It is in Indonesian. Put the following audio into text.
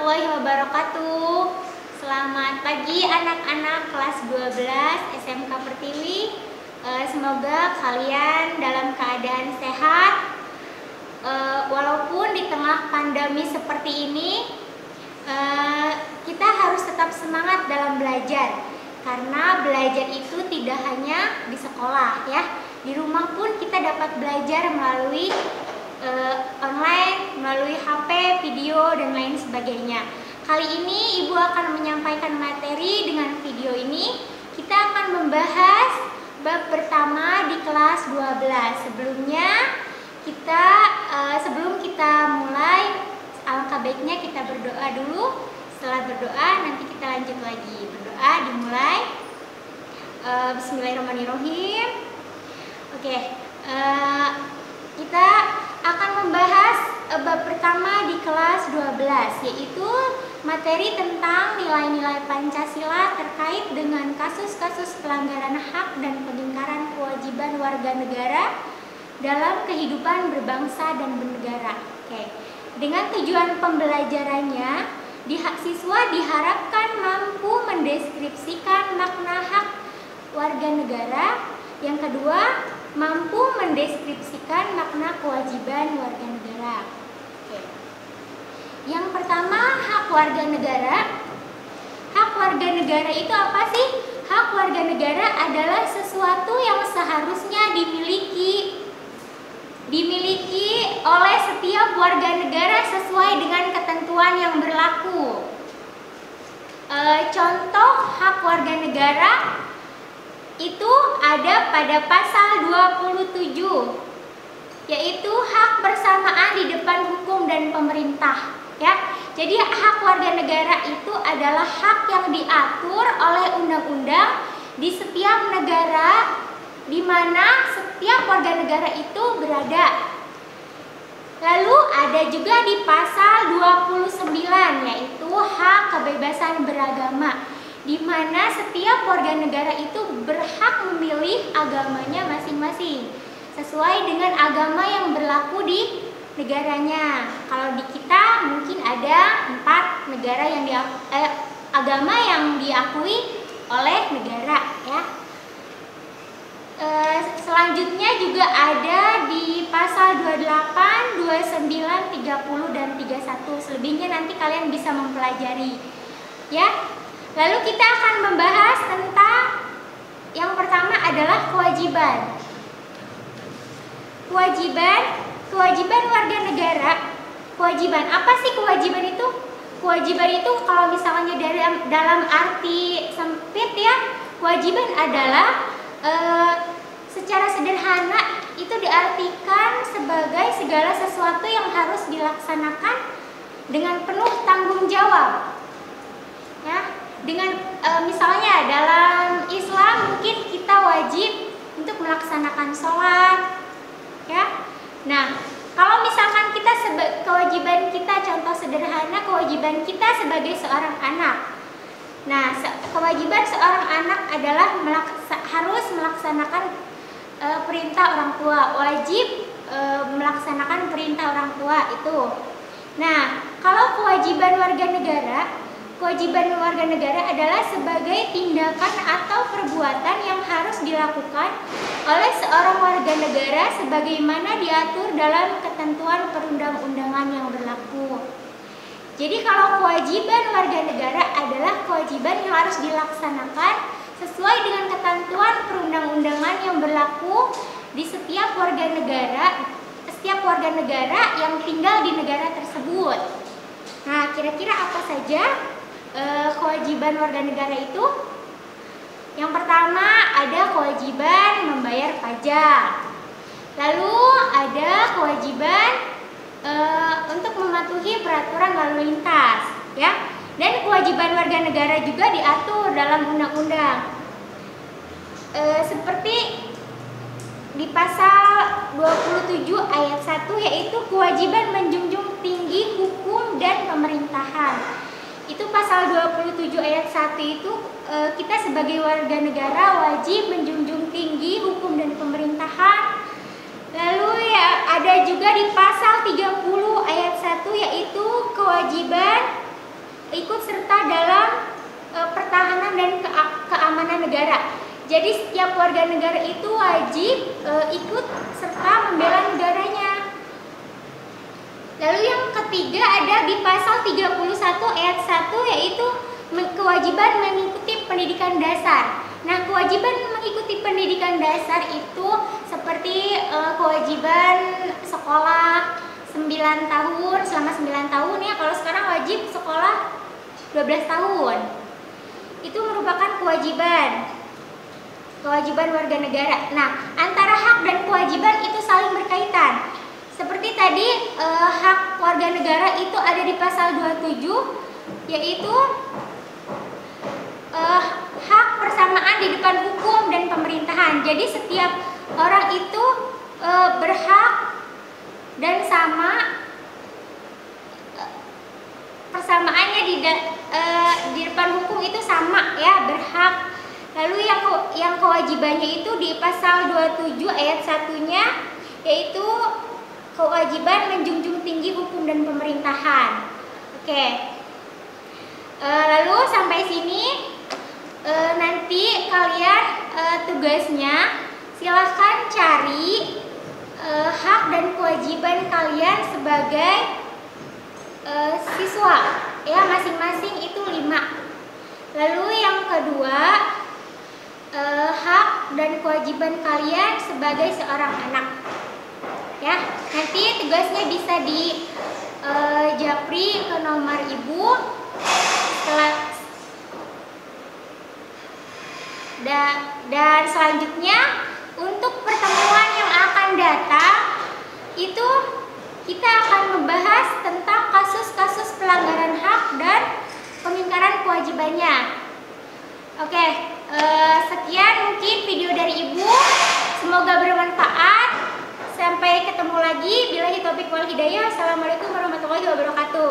warahmatullahi wabarakatuh. Selamat pagi anak-anak kelas 12 SMK Pertiwi. Semoga kalian dalam keadaan sehat. Walaupun di tengah pandemi seperti ini, kita harus tetap semangat dalam belajar. Karena belajar itu tidak hanya di sekolah ya. Di rumah pun kita dapat belajar melalui online, melalui HP, video, dan lain sebagainya. Kali ini Ibu akan menyampaikan materi dengan video ini. Kita akan membahas bab pertama di kelas 12. Sebelum kita mulai, alangkah baiknya kita berdoa dulu. Setelah berdoa, nanti kita lanjut lagi. Berdoa dimulai. Bismillahirrahmanirrahim. Oke, kita akan membahas bab pertama di kelas 12, yaitu materi tentang nilai-nilai Pancasila terkait dengan kasus-kasus pelanggaran hak dan peningkaran kewajiban warga negara dalam kehidupan berbangsa dan bernegara. Oke. Dengan tujuan pembelajarannya, siswa diharapkan mampu mendeskripsikan makna hak warga negara. Yang kedua, mampu mendeskripsikan makna kewajiban warga negara. Oke. Yang pertama, hak warga negara. Hak warga negara itu apa sih? Hak warga negara adalah sesuatu yang seharusnya dimiliki oleh setiap warga negara sesuai dengan ketentuan yang berlaku. Contoh hak warga negara itu ada pada pasal 27, yaitu hak bersamaan di depan hukum dan pemerintah ya. Jadi hak warga negara itu adalah hak yang diatur oleh undang-undang di setiap negara di mana setiap warga negara itu berada. Lalu ada juga di pasal 29, yaitu hak kebebasan beragama, di mana setiap warga negara itu berhak memilih agamanya masing-masing sesuai dengan agama yang berlaku di negaranya. Kalau di kita mungkin ada 4 negara yang agama yang diakui oleh negara ya. Selanjutnya juga ada di pasal 28, 29, 30 dan 31. Selebihnya nanti kalian bisa mempelajari ya. Lalu kita akan membahas tentang yang pertama adalah kewajiban. Kewajiban warga negara. Kewajiban apa sih kewajiban itu? Kewajiban itu kalau misalnya dalam arti sempit ya, kewajiban adalah secara sederhana itu diartikan sebagai segala sesuatu yang harus dilaksanakan dengan penuh tanggung jawab ya. Dengan misalnya dalam Islam mungkin kita wajib untuk melaksanakan sholat ya. Nah, kalau misalkan kita kewajiban kita, contoh sederhana, kewajiban kita sebagai seorang anak. Nah, kewajiban seorang anak adalah harus melaksanakan perintah orang tua, wajib melaksanakan perintah orang tua itu. Nah, kalau kewajiban warga negara adalah sebagai tindakan atau perbuatan yang harus dilakukan oleh seorang warga negara sebagaimana diatur dalam ketentuan perundang-undangan yang berlaku. Jadi kalau kewajiban warga negara adalah kewajiban yang harus dilaksanakan sesuai dengan ketentuan perundang-undangan yang berlaku di setiap warga negara yang tinggal di negara tersebut. Nah, kira-kira apa saja kewajiban warga negara itu? Yang pertama ada kewajiban membayar pajak. Lalu ada kewajiban untuk mematuhi peraturan lalu lintas ya. Dan kewajiban warga negara juga diatur dalam undang-undang. Seperti di pasal 27 ayat 1, yaitu kewajiban menjunjung tinggi hukum dan pemerintahan. Itu pasal 27 ayat 1 itu kita sebagai warga negara wajib menjunjung tinggi hukum dan pemerintahan. Lalu ya ada juga di pasal 30 ayat 1, yaitu kewajiban ikut serta dalam pertahanan dan keamanan negara. Jadi setiap warga negara itu wajib ikut serta membela negaranya. Lalu yang ketiga ada di pasal 31 ayat 1, yaitu kewajiban mengikuti pendidikan dasar. Nah, kewajiban mengikuti pendidikan dasar itu seperti kewajiban sekolah 9 tahun, selama 9 tahun ya. Kalau sekarang wajib sekolah 12 tahun. Itu merupakan kewajiban warga negara. Nah, antara hak dan kewajiban itu saling berkaitan. Seperti tadi, hak warga negara itu ada di pasal 27, yaitu hak persamaan di depan hukum dan pemerintahan. Jadi setiap orang itu berhak dan sama, persamaannya di depan hukum itu sama ya, berhak. Lalu yang kewajibannya itu di pasal 27 ayat 1-nya, yaitu kewajiban menjunjung tinggi hukum dan pemerintahan. Oke. Lalu sampai sini nanti kalian tugasnya silahkan cari hak dan kewajiban kalian sebagai siswa ya, masing-masing itu 5. Lalu yang kedua, hak dan kewajiban kalian sebagai seorang anak ya. Nanti tugasnya bisa di japri ke nomor ibu. Dan selanjutnya untuk pertemuan yang akan datang itu kita akan membahas tentang kasus-kasus pelanggaran hak dan pengingkaran kewajibannya. Oke, sekian mungkin video dari ibu, semoga bermanfaat. Sampai ketemu lagi. Billahi taufiq wal hidayah. Assalamualaikum warahmatullahi wabarakatuh.